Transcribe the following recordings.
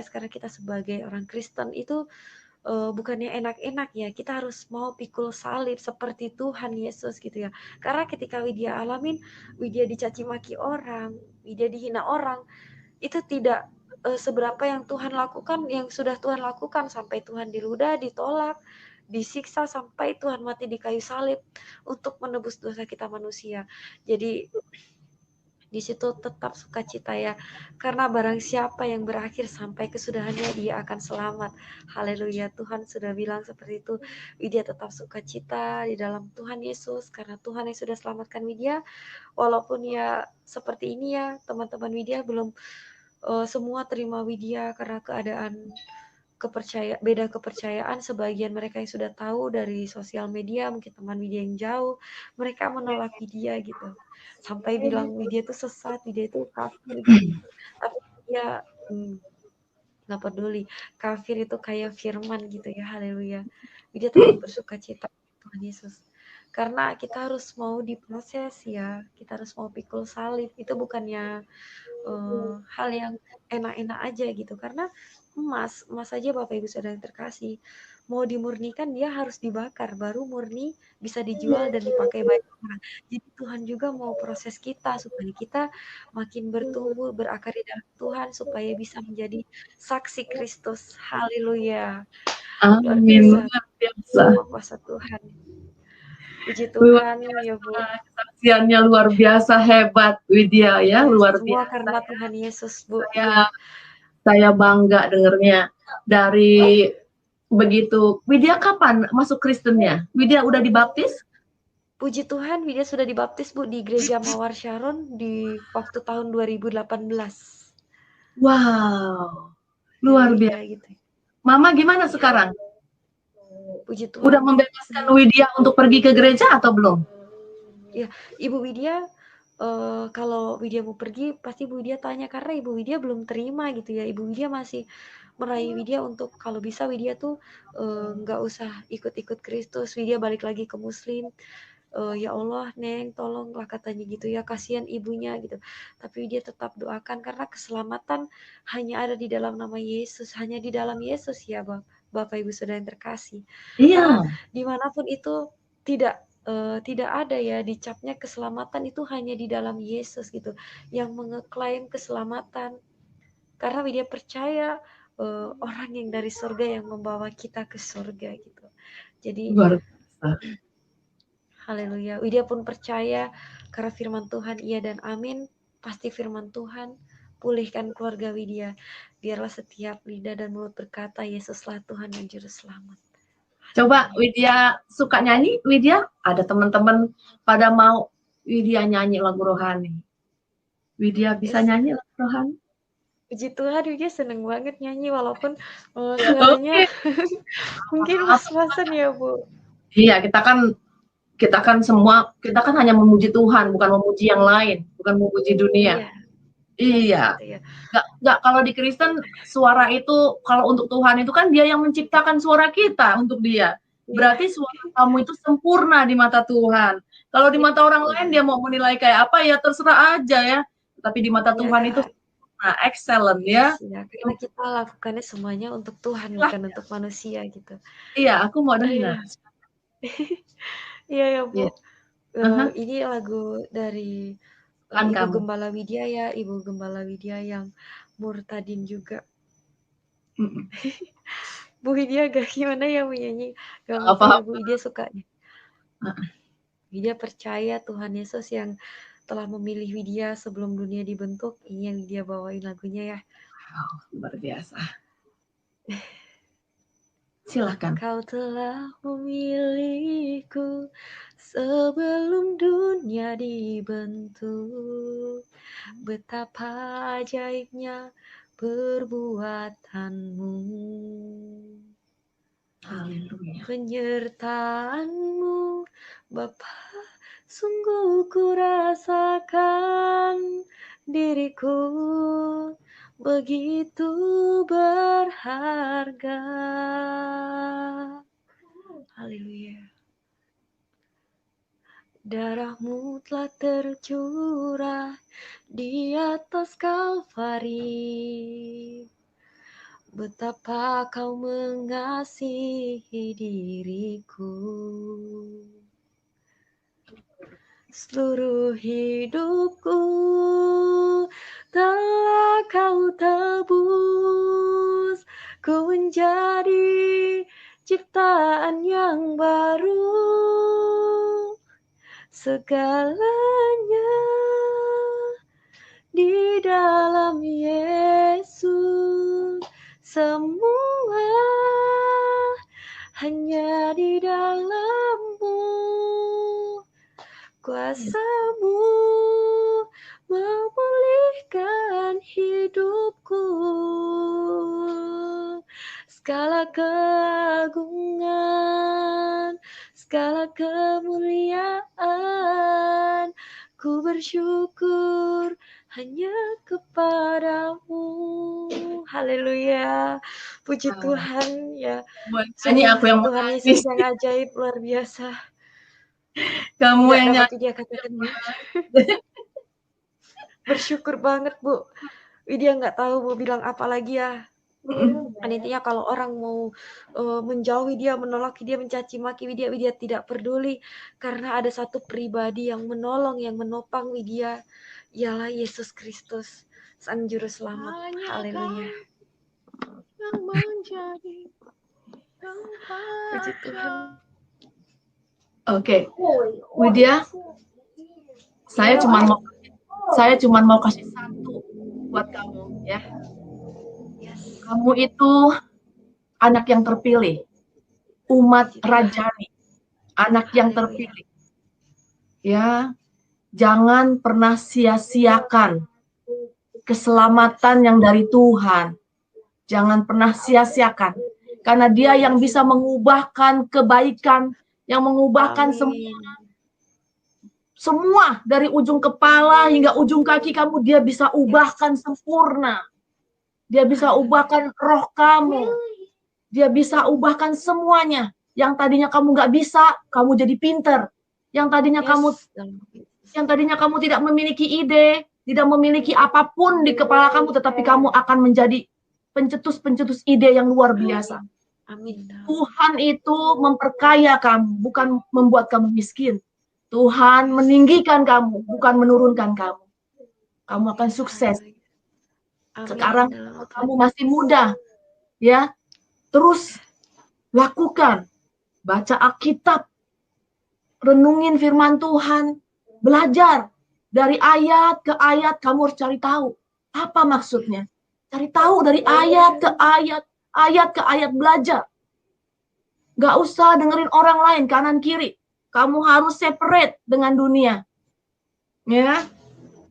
karena kita sebagai orang Kristen itu bukannya enak-enak ya, kita harus mau pikul salib seperti Tuhan Yesus gitu ya. Karena ketika Widya alamin, Widya dicaci maki orang, Widya dihina orang, itu tidak seberapa yang Tuhan lakukan, yang sudah Tuhan lakukan, sampai Tuhan diludah, ditolak, disiksa, sampai Tuhan mati di kayu salib untuk menebus dosa kita manusia. Jadi di situ tetap sukacita ya, karena barang siapa yang berakhir sampai kesudahannya dia akan selamat. Haleluya, Tuhan sudah bilang seperti itu. Widya tetap sukacita di dalam Tuhan Yesus, karena Tuhan yang sudah selamatkan Widya. Walaupun ya seperti ini ya teman-teman, Widya belum semua terima Widya karena keadaan beda kepercayaan. Sebagian mereka yang sudah tahu dari sosial media, mungkin teman Widya yang jauh, mereka menolak Widya gitu, sampai bilang Widya itu sesat, Widya itu kafir gitu. Tapi dia nggak peduli, kafir itu kayak firman gitu ya. Haleluya, Widya tetap bersuka cita Tuhan Yesus, karena kita harus mau diproses ya, kita harus mau pikul salib. Itu bukannya hal yang enak-enak aja gitu, karena emas aja Bapak Ibu Saudara yang terkasih, mau dimurnikan dia harus dibakar baru murni, bisa dijual dan dipakai banyak orang. Jadi Tuhan juga mau proses kita supaya kita makin bertumbuh, berakar di dalam Tuhan, supaya bisa menjadi saksi Kristus. Haleluya, luar Amin, biasa luar biasa. kuasa Tuhan. Puji Luar Tuhan ya Bu. biasa, kesaksiannya luar biasa, hebat Widya ya, luar Semua biasa. karena Tuhan Yesus Bu. Saya bangga dengernya. Dari begitu, Widya kapan masuk Kristennya? Widya udah dibaptis? Puji Tuhan, Widya sudah dibaptis Bu di Gereja Mawar Sharon di waktu tahun 2018. Wow, luar Iya biasa. gitu. Mama gimana sekarang? Puji Tuhan. Udah membebaskan Widya untuk pergi ke gereja atau belum? Ya, Ibu Widya kalau Widya mau pergi pasti Ibu Widya tanya, karena Ibu Widya belum terima gitu ya. Ibu Widya masih meraih Widya untuk kalau bisa Widya tuh nggak usah ikut-ikut Kristus, Widya balik lagi ke Muslim. Ya Allah Neng tolonglah katanya gitu ya, kasihan ibunya gitu. Tapi dia tetap doakan, karena keselamatan hanya ada di dalam nama Yesus, hanya di dalam Yesus ya Bapak Ibu Saudara yang terkasih. Karena Iya. dimanapun itu tidak ada ya dicapnya keselamatan, itu hanya di dalam Yesus gitu yang mengeklaim keselamatan. Karena dia percaya orang yang dari surga yang membawa kita ke surga gitu. Jadi Luar biasa. haleluya, Widya pun percaya karena firman Tuhan iya dan amin. Pasti firman Tuhan pulihkan keluarga Widya. Biarlah setiap lidah dan mulut berkata, Yesuslah Tuhan dan Juru Selamat. Coba Widya suka nyanyi, Widya? Ada teman-teman pada mau Widya nyanyi lagu rohani. Widya bisa nyanyi lagu rohani? Puji Tuhan, Widya seneng banget nyanyi walaupun suaranya mungkin pas-pasan ya Bu. Iya, kita kan hanya memuji Tuhan, bukan memuji yang lain, bukan memuji dunia. Iya. Gitu ya. Nggak, kalau di Kristen suara itu, kalau untuk Tuhan itu kan Dia yang menciptakan suara kita untuk Dia. Berarti suara kamu itu sempurna di mata Tuhan. Kalau di mata orang lain dia mau menilai kayak apa ya terserah aja ya. Tapi di mata Tuhan itu sempurna, excellent ya. Karena kita lakukannya semuanya untuk Tuhan, bukan untuk manusia gitu. Iya, aku mau dengar. Iya ya Bu. Yeah. Ini lagu dari Ibu Gembala Widya ya, Ibu Gembala Widya yang murtadin juga. Bu Widya gak gimana ya menyanyi, gak apa ya Bu, Widya sukanya. Widya percaya Tuhan Yesus yang telah memilih Widya sebelum dunia dibentuk, ini yang Widya bawain lagunya ya. Wow, luar biasa. Silakan. Kau telah memilihku sebelum dunia dibentuk. Betapa ajaibnya perbuatanmu. Haleluya. Penyertaanmu Bapa, sungguh ku rasakan diriku begitu berharga. Haleluya. Darahmu telah tercurah di atas Kalvari betapa kau mengasihi diriku. Seluruh hidupku telah kau tebus, ku menjadi ciptaan yang baru. Segalanya di dalam Yesus, semua hanya di dalam-Mu. Kuasa-Mu memulihkan hidupku. Segala keagungan, segala kemuliaan, ku bersyukur hanya kepadamu. Haleluya. Puji Tuhan ya. Ini aku yang Tuhan Yesus yang ajaib, luar biasa. Kamu Nggak yang dapat dia katakan. Bersyukur banget, Bu. Widya nggak tahu mau bilang apa lagi ya. Kan intinya kalau orang mau menjauhi dia, menolak dia, mencaci maki Widya tidak peduli, karena ada satu pribadi yang menolong, yang menopang Widya, ialah Yesus Kristus, Sang Juru Selamat. Haleluya. Puji Tuhan. Oke, Widya, saya cuma mau kasih satu buat kamu ya. Kamu itu anak yang terpilih, umat rajani, anak yang terpilih. Ya, jangan pernah sia-siakan keselamatan yang dari Tuhan. Jangan pernah sia-siakan, karena Dia yang bisa mengubahkan kebaikan, yang mengubahkan semua dari ujung kepala hingga ujung kaki kamu, Dia bisa ubahkan sempurna. Dia bisa ubahkan roh kamu. Dia bisa ubahkan semuanya. Yang tadinya kamu nggak bisa, kamu jadi pinter. Yang tadinya kamu tidak memiliki ide, tidak memiliki apapun di kepala kamu, tetapi kamu akan menjadi pencetus-pencetus ide yang luar biasa. Amin. Tuhan itu memperkaya kamu, bukan membuat kamu miskin. Tuhan meninggikan kamu, bukan menurunkan kamu. Kamu akan sukses. Sekarang kamu masih muda, ya. Terus lakukan, baca Alkitab, renungin firman Tuhan, belajar dari ayat ke ayat. Kamu harus cari tahu apa maksudnya. Cari tahu dari ayat ke ayat, ayat ke ayat, belajar. Gak usah dengerin orang lain kanan kiri. Kamu harus separate dengan dunia. Ya,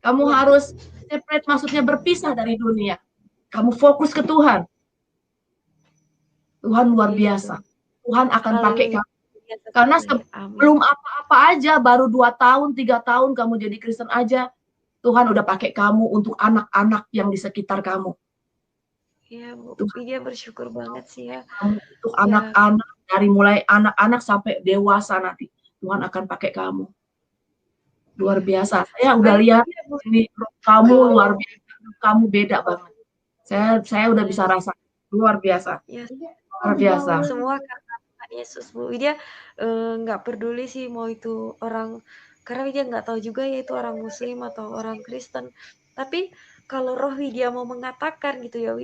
kamu harus separate, maksudnya berpisah dari dunia. Kamu fokus ke Tuhan. Tuhan luar biasa. Tuhan akan pakai kamu. Karena belum apa-apa aja, baru 2 tahun, 3 tahun kamu jadi Kristen aja, Tuhan udah pakai kamu untuk anak-anak yang di sekitar kamu. Iya, Bu. Dia bersyukur banget sih ya. Untuk anak-anak, dari mulai anak-anak sampai dewasa nanti, Tuhan akan pakai kamu. Luar biasa. Saya udah lihat ini kamu luar biasa. Kamu beda banget. Saya udah bisa rasa luar biasa. Luar biasa. Semua karena Tuhan Yesus, Bu. Dia nggak peduli sih mau itu orang, karena dia nggak tahu juga ya itu orang Muslim atau orang Kristen. Tapi kalau roh Widya mau mengatakan gitu ya,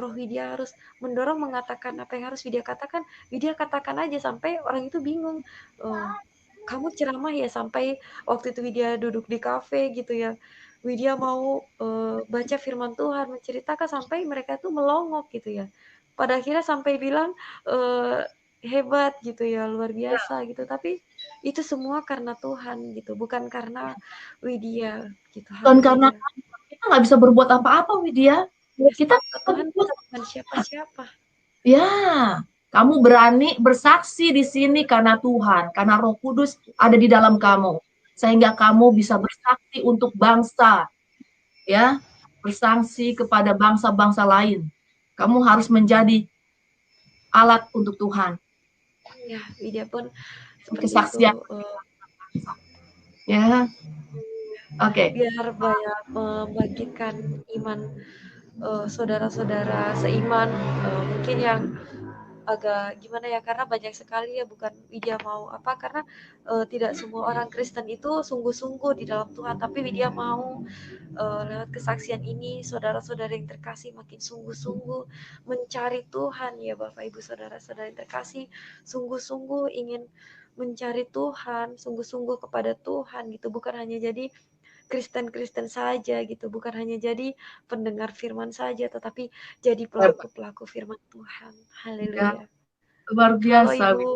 roh Widya harus mendorong mengatakan apa yang harus Widya katakan, Widya katakan aja sampai orang itu bingung. Kamu ceramah ya, sampai waktu itu Widya duduk di kafe gitu ya, Widya mau baca firman Tuhan, menceritakan sampai mereka tuh melongok gitu ya. Pada akhirnya sampai bilang hebat gitu ya, luar biasa gitu. Tapi itu semua karena Tuhan gitu, bukan karena Widya gitu. Bukan karena kita nggak bisa berbuat apa-apa, Widya. Kita Tuhan bukan siapa-siapa. Ya, kamu berani bersaksi di sini karena Tuhan, karena Roh Kudus ada di dalam kamu, sehingga kamu bisa bersaksi untuk bangsa, ya, bersaksi kepada bangsa-bangsa lain. Kamu harus menjadi alat untuk Tuhan. Ya, Widya pun kesaksian. Ya, oke. Biar banyak membagikan iman saudara-saudara seiman, mungkin yang agak gimana ya, karena banyak sekali ya, bukan Widya mau apa, karena tidak semua orang Kristen itu sungguh-sungguh di dalam Tuhan, tapi Widya mau lewat kesaksian ini saudara-saudara yang terkasih makin sungguh-sungguh mencari Tuhan ya Bapak Ibu saudara-saudara yang terkasih, sungguh-sungguh ingin mencari Tuhan, sungguh-sungguh kepada Tuhan gitu, bukan hanya jadi Kristen-Kristen saja gitu, bukan hanya jadi pendengar firman saja, tetapi jadi pelaku-pelaku firman Tuhan. Ya, Haleluya. luar Halo biasa. Ibu.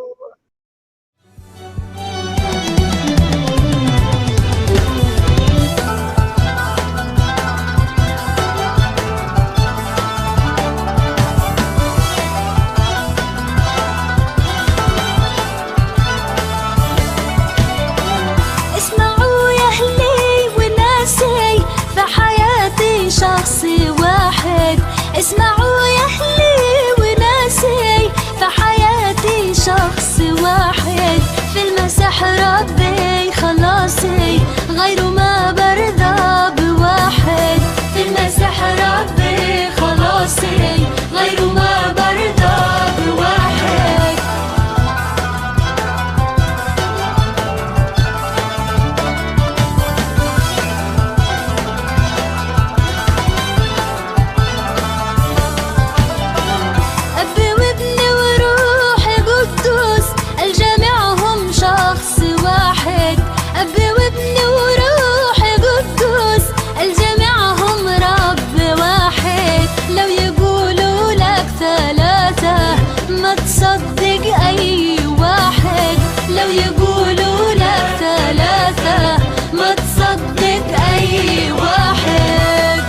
شخص واحد اسمعوا يا أهلي وناسي في حياتي شخص واحد في المسيح ربي خلاصي غيره ما برضى بواحد في المسيح ربي خلاصي غيره ما برضى بواحد تصدق أي واحد لو يقولوا لك ثلاثة ما تصدق أي واحد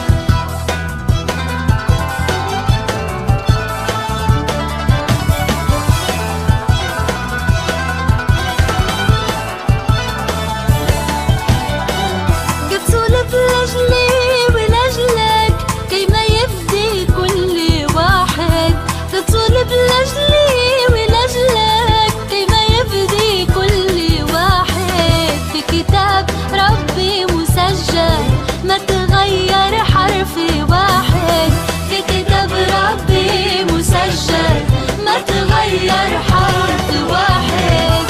قد صلب لأجلي ولأجلك كي ما يفدي كل واحد قد صلب لأجلي ربي مسجل ما تغير حرف واحد في كتاب ربي مسجل ما تغير حرف واحد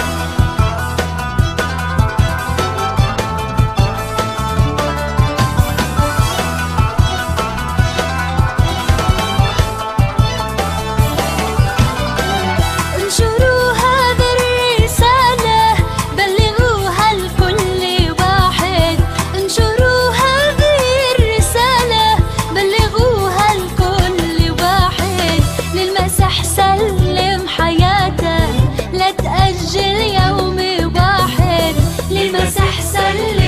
انشروا هذه الرسالة بلغوها لكل واحد انشروا هذه الرسالة بلغوها لكل واحد للمسيح سلم حياتك لا تأجل يوم واحد للمسيح سلم